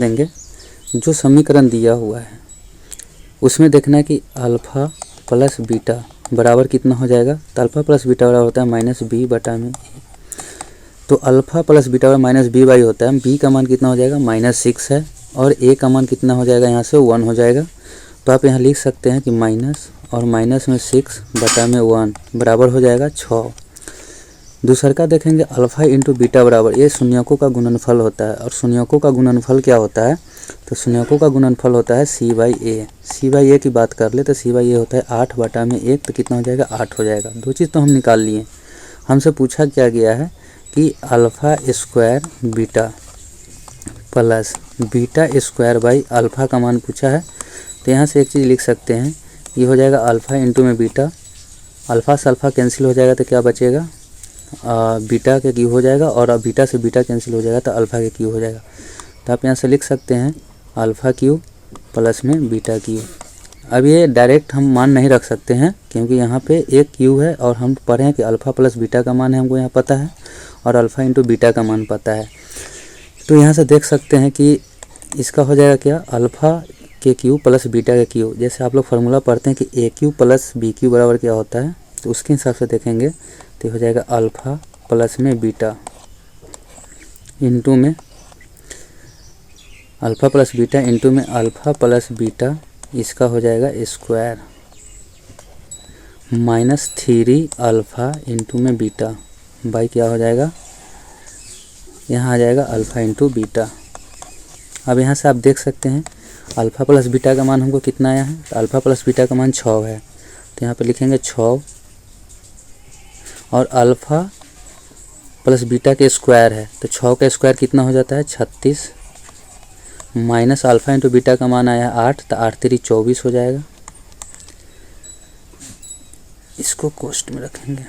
देंगे। जो समीकरण दिया हुआ है उसमें देखना है कि अल्फ़ा प्लस बीटा बराबर कितना हो जाएगा। तो अल्फ़ा प्लस बीटा बराबर होता है माइनस बी बटा में। तो अल्फ़ा प्लस बीटा बराबर माइनस बी बाई होता है। बी का मान कितना हो जाएगा -6 है और ए का मान कितना हो जाएगा, यहाँ से 1 हो जाएगा। तो आप यहाँ लिख सकते हैं कि माइनस और माइनस में 6 बटा में 1 बराबर हो जाएगा 6। दूसर का देखेंगे अल्फ़ा इंटू बीटा बराबर, ये शून्यकों का गुणनफल होता है। और शून्यकों का गुणनफल क्या होता है, तो शून्यकों का गुणनफल होता है सी बाई ए। सी बाई ए की बात कर ले तो सी बाई ए होता है 8 बटा में 1, तो कितना हो जाएगा 8 हो जाएगा। दो चीज़ तो हम निकाल लिए। हमसे पूछा क्या गया है कि alpha square beta plus beta square by alpha का मान पूछा है। तो यहाँ से एक चीज़ लिख सकते हैं, ये हो जाएगा अल्फ़ा इंटू में बीटा, अल्फ़ा से अल्फ़ा कैंसिल हो जाएगा तो क्या बचेगा, बीटा के क्यू हो जाएगा। और अब बीटा से बीटा कैंसिल हो जाएगा तो अल्फ़ा के क्यू हो जाएगा। तो आप यहाँ से लिख सकते हैं अल्फ़ा क्यू प्लस में बीटा क्यू। अब ये डायरेक्ट हम मान नहीं रख सकते हैं क्योंकि यहाँ पे एक क्यू है और हम पढ़े हैं कि अल्फ़ा प्लस बीटा का मान है, हमको यहाँ पता है, और अल्फ़ा इंटू बीटा का मान पता है। तो यहाँ से देख सकते हैं कि इसका हो जाएगा क्या, अल्फ़ा के क्यू प्लस बीटा के क्यू। जैसे आप लोग फार्मूला पढ़ते हैं कि ए क्यू प्लस बी क्यू बराबर क्या होता है, तो उसके हिसाब से देखेंगे तो हो जाएगा अल्फ़ा प्लस में बीटा इंटू में अल्फ़ा प्लस बीटा इंटू में अल्फ़ा प्लस बीटा, इसका हो जाएगा स्क्वायर -3 अल्फ़ा इंटू में बीटा बाई क्या हो जाएगा, यहाँ आ जाएगा अल्फ़ा इंटू बीटा। अब यहाँ से आप देख सकते हैं अल्फ़ा प्लस बीटा का मान हमको कितना आया है, तो अल्फ़ा प्लस बीटा का मान 6 है। तो यहाँ पे लिखेंगे 6 और अल्फ़ा प्लस बीटा के स्क्वायर है, तो 6 का स्क्वायर कितना हो जाता है 36, माइनस अल्फ़ा इंटू बीटा का मान आया 8, तो 8 3 24 हो जाएगा। इसको कोष्ट में रखेंगे।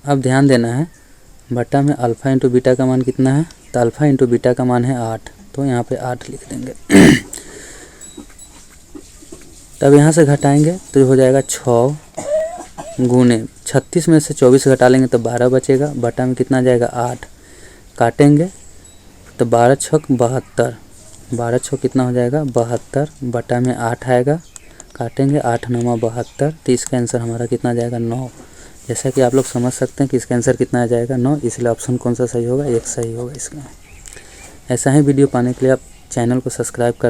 अब ध्यान देना है बटा में अल्फ़ा इंटू बीटा का मान कितना है, तो अल्फ़ा इंटू बीटा का मान है 8, तो यहाँ पे 8 लिख देंगे। तब यहाँ से घटाएंगे तो हो जाएगा 6 गुने 36 में से 24 घटा लेंगे तो 12 बचेगा, बटा में कितना जाएगा 8, काटेंगे तो 12 छक 72, 12 छक कितना हो जाएगा 72, बटा में 8 आएगा, काटेंगे 8 9 72, तो इसका आंसर हमारा कितना जाएगा 9। जैसा कि आप लोग समझ सकते हैं कि इसका आंसर कितना आ जाएगा 9, इसलिए ऑप्शन कौन सा सही होगा, 1 सही होगा इसका। ऐसा ही वीडियो पाने के लिए आप चैनल को सब्सक्राइब कर